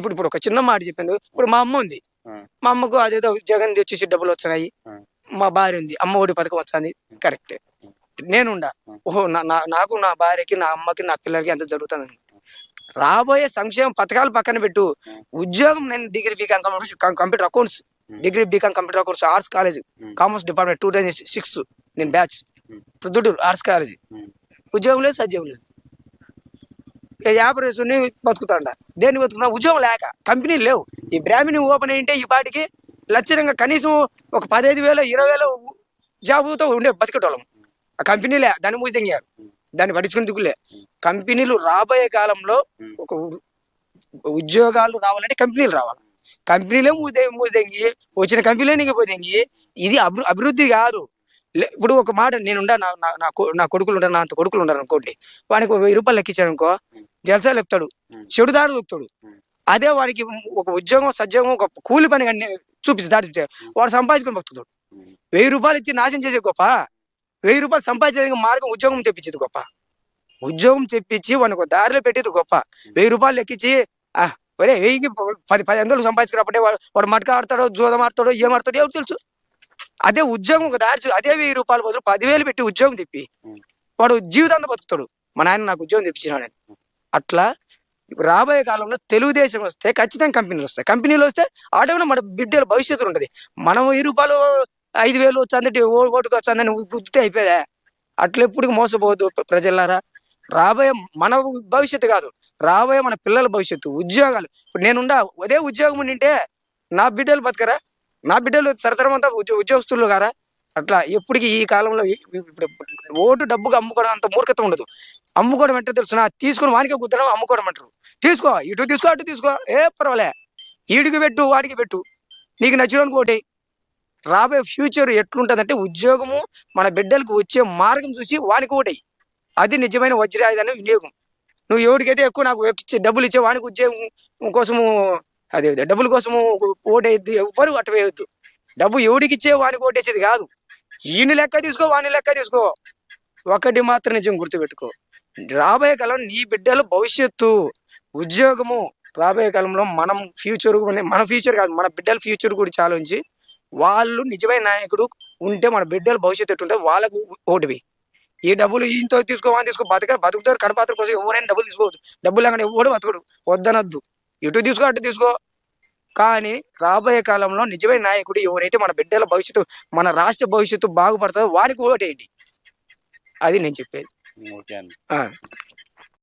ఇప్పుడు ఒక చిన్న మాట చెప్పాను. ఇప్పుడు మా అమ్మ ఉంది. మా అమ్మకు అదేదో జగన్ వచ్చేసి డబ్బులు వచ్చినాయి. మా భార్య ఉంది. అమ్మ ఒడి పథకం వస్తుంది. కరెక్టే. నేనుండా. ఓహో! నాకు నా భార్యకి, నా అమ్మకి, నా పిల్లలకి ఎంత జరుగుతుందని. రాబోయే సంక్షేమ పథకాలు పక్కన పెట్టు. ఉద్యోగం నేను degree BCom computer accounts, degree BCom computer accounts, arts college, commerce department 2006 నేను బ్యాచ్. Proddatur arts college. ఉద్యోగం లేదు, సద్యోగం లేదు. వ్యాపారస్తుని బతుకుతాండ. దేన్ని బతుకుతున్నా? ఉద్యోగం లేక. కంపెనీలు లేవు. ఈ బ్రాహ్మణి ఓపెన్ అయింటే ఈ పాటికి లక్షణంగా కనీసం ఒక 15,000 20,000 జాబుతో ఉండే బతికేటోళ్ళం. ఆ కంపెనీలే దాన్ని మూసిదెంగారు. దాన్ని పట్టించుకుని దిగులే. కంపెనీలు రాబోయే కాలంలో ఒక ఉద్యోగాలు రావాలంటే కంపెనీలు రావాలి. కంపెనీలే మూసిదెంగి వచ్చిన కంపెనీలే నిగిపోదెంగి. ఇది అభివృద్ధి కాదు. ఇప్పుడు ఒక మాట నేనుండా, నా కొడుకులు ఉంటారు, నా అంత కొడుకులు ఉంటారు అనుకోండి. వానికి 1000 రూపాయలు లెక్కించాను అనుకో, జలసాలు చెప్తాడు, చెడుదారు చెప్తాడు. అదే వాడికి ఒక ఉద్యోగం సద్యోగం ఒక కూలి పని కానీ చూపిస్తే దాటి వాడు సంపాదించుకొని బతుకుతాడు. 1000 రూపాయలు ఇచ్చి నాశనం చేసే గొప్ప, 1000 రూపాయలు సంపాదించే మార్గం ఉద్యోగం తెప్పించేది గొప్ప. ఉద్యోగం తెప్పించి వానికి దారిలో పెట్టేది గొప్ప. 1000 రూపాయలు లెక్కించి ఒరే 1000కి 10,000 సంపాదించుకున్నప్పుడే వాడు మట్క ఆడతాడో, జోదం ఆడతాడో, ఏమాడతాడో ఎవరు తెలుసు. అదే ఉద్యోగం ఒక దారి, అదే 1000 రూపాయల బదులు 10,000 పెట్టి ఉద్యోగం తెప్పి వాడు జీవితాంతం బతుకుతాడు. మా నాయన నాకు ఉద్యోగం తెప్పించినాడని. అట్లా రాబోయే కాలంలో తెలుగుదేశం వస్తే ఖచ్చితంగా కంపెనీలు వస్తాయి. కంపెనీలు వస్తే ఆటోమేటిక్ మన బిడ్డల భవిష్యత్తు ఉంటుంది. మనం 1000 రూపాయలు 5,000 వచ్చందంటే ఓటుకు వచ్చందని గుర్తే అయిపోయా. అట్లా ఎప్పుడు మోసపోవద్దు ప్రజలారా. రాబోయే మన భవిష్యత్తు కాదు, రాబోయే మన పిల్లల భవిష్యత్తు. ఉద్యోగాలు ఇప్పుడు నేనుండా అదే ఉద్యోగం ఉండింటే నా బిడ్డలు బతకరా? నా బిడ్డలు తరతరం అంతా ఉద్యోగస్తులు కారా? అట్లా ఎప్పటికీ ఈ కాలంలో ఇప్పుడు ఓటు డబ్బుగా అమ్ముకోవడం అంత మూర్ఖత ఉండదు. అమ్ముకోవడం అంటే తెలుసు, తీసుకుని వానికే కుదరడం అమ్ముకోవడం అంటారు. తీసుకో, ఇటు తీసుకో, అటు తీసుకో, పర్వాలే. ఈడికి పెట్టు, వాడికి పెట్టు, నీకు నచ్చినోనికి ఓటే. రాబోయే ఫ్యూచర్ ఎట్లుంటుందంటే ఉద్యోగము మన బిడ్డలకు వచ్చే మార్గం చూసి వానికి ఓటేయి. అది నిజమైన వజ్రాయుధాన్ని వినియోగం. నువ్వు ఎవరికైతే ఎక్కువ నాకు డబ్బులు ఇచ్చే వానికి ఉద్యోగం కోసము, అదే డబ్బుల కోసము ఓటేయద్దు. ఎవ్వరు అటు వేయొద్దు. డబ్బు ఎవడికి ఇచ్చే వానికి ఓటేసేది కాదు. ఈయన లెక్క తీసుకో, వాని లెక్క తీసుకో. ఒకటి మాత్రం నిజం గుర్తుపెట్టుకో, రాబోయే కాలంలో నీ బిడ్డల భవిష్యత్తు ఉద్యోగము. రాబోయే కాలంలో మన ఫ్యూచర్ కాదు, మన బిడ్డల ఫ్యూచర్ గురించి ఆలోచించి వాళ్ళు నిజమైన నాయకుడు ఉంటే మన బిడ్డల భవిష్యత్తు ఎట్టుంటే వాళ్ళకు ఓటువి. ఈ డబ్బులు ఈయంతో తీసుకో, వాని తీసుకో, బతుకుతారు కడపాత్ర కోసం. ఎవరైనా డబ్బులు తీసుకోవద్దు. డబ్బులు లేకుండా ఎవడు బతకడు. వద్దనద్దు. ఇటు తీసుకో, అటు తీసుకో. కానీ రాబోయే కాలంలో నిజమైన నాయకుడు ఎవరైతే మన బిడ్డల భవిష్యత్తు, మన రాష్ట్ర భవిష్యత్తు బాగుపడుతుందో వానికి ఓటేయండి. అది నేను చెప్పేది.